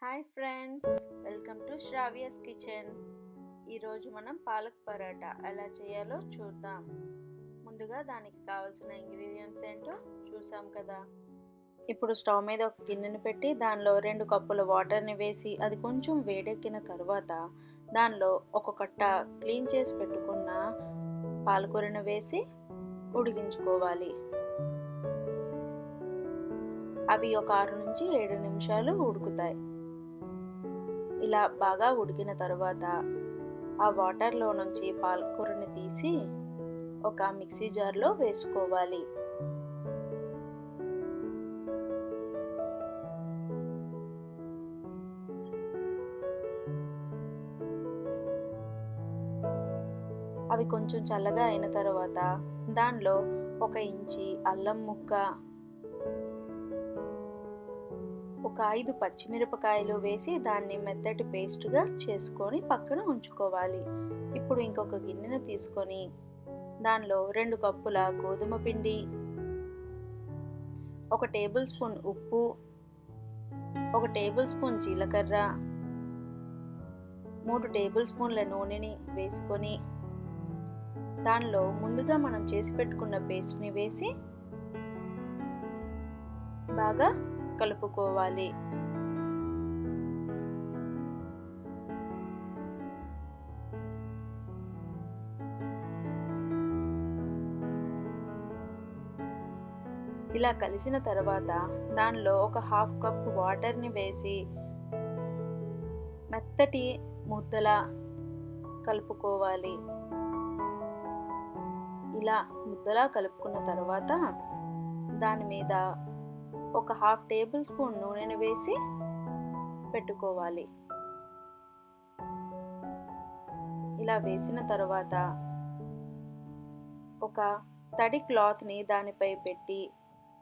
Hi friends, welcome to Sravya's kitchen. ఈరోజు మనం పాలక్ పరాటా ఎలా చేయాలో చూద్దాం. ముందుగా దానికి కావాల్సిన ఇంగ్రీడియంట్స్ ఏంటో చూసాం కదా. ఇప్పుడు స్టవ్ మీద ఒక గిన్నెని పెట్టి దానిలో 2 కప్పుల వాటర్ని వేసి అది కొంచెం వేడెక్కిన తర్వాత దానిలో ఒక కట్ట క్లీన్ చేసి పెట్టుకున్న పాలకూరను వేసి ఉడికించుకోవాలి. అవి ఒక 6 నుంచి 7 నిమిషాలు ఉడుకుతాయి. ఇలా బాగా ఉడికిన తర్వాత ఆ వాటర్లో నుంచి పాలకూరని తీసి ఒక మిక్సీ జార్లో వేసుకోవాలి. అవి కొంచెం చల్లగా అయిన తర్వాత దానిలో 1 ఇంచి అల్లం ముక్క, ఒక 5 పచ్చిమిరపకాయలు వేసి దాన్ని మెత్తటి పేస్ట్గా చేసుకొని పక్కన ఉంచుకోవాలి. ఇప్పుడు ఇంకొక గిన్నెను తీసుకొని దానిలో 2 కప్పుల గోధుమ పిండి, 1 టేబుల్ స్పూన్ ఉప్పు, 1 టేబుల్ స్పూన్ జీలకర్ర, 3 టేబుల్ స్పూన్ల నూనెని వేసుకొని దానిలో ముందుగా మనం చేసి పెట్టుకున్న పేస్ట్ని వేసి బాగా కలుపుకోవాలి. ఇలా కలిసిన తర్వాత దానిలో ఒక 1/2 కప్ వాటర్ని వేసి మెత్తటి ముద్దలా కలుపుకోవాలి. ఇలా ముద్దలా కలుపుకున్న తర్వాత దాని మీద ఒక 1/2 టేబుల్ స్పూన్ నూనెని వేసి పెట్టుకోవాలి. ఇలా వేసిన తర్వాత ఒక తడి క్లాత్ని దానిపై పెట్టి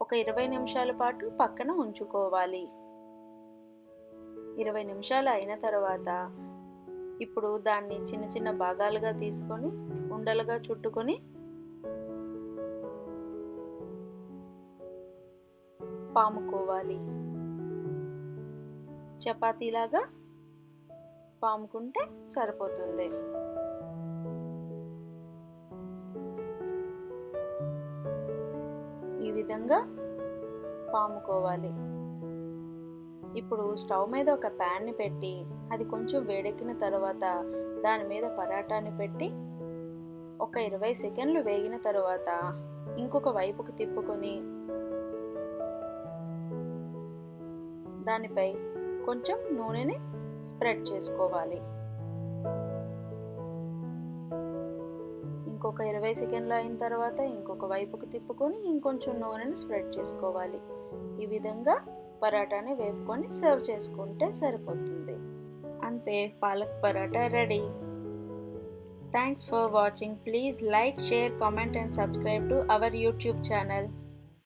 ఒక 20 నిమిషాల పాటు పక్కన ఉంచుకోవాలి. 20 నిమిషాలు అయిన తర్వాత ఇప్పుడు దాన్ని చిన్న చిన్న భాగాలుగా తీసుకొని ఉండలుగా చుట్టుకొని పాముకోవాలి. చపాతీలాగా పాముకుంటే సరిపోతుంది. ఈ విధంగా పాముకోవాలి. ఇప్పుడు స్టవ్ మీద ఒక ప్యాన్ని పెట్టి అది కొంచెం వేడెక్కిన తర్వాత దాని మీద పరాటాని పెట్టి ఒక 20 సెకండ్లు వేగిన తర్వాత ఇంకొక వైపుకు తిప్పుకొని దానిపై కొంచెం నూనెని స్ప్రెడ్ చేసుకోవాలి. ఇంకొక 20 సెకండ్లు అయిన తర్వాత ఇంకొక వైపుకు తిప్పుకొని ఇంకొంచెం నూనెని స్ప్రెడ్ చేసుకోవాలి. ఈ విధంగా పరాటాని వేపుకొని సర్వ్ చేసుకుంటే సరిపోతుంది. అంతే, palak paratha ready. Thanks for watching. Please like, share, comment and subscribe to our YouTube channel.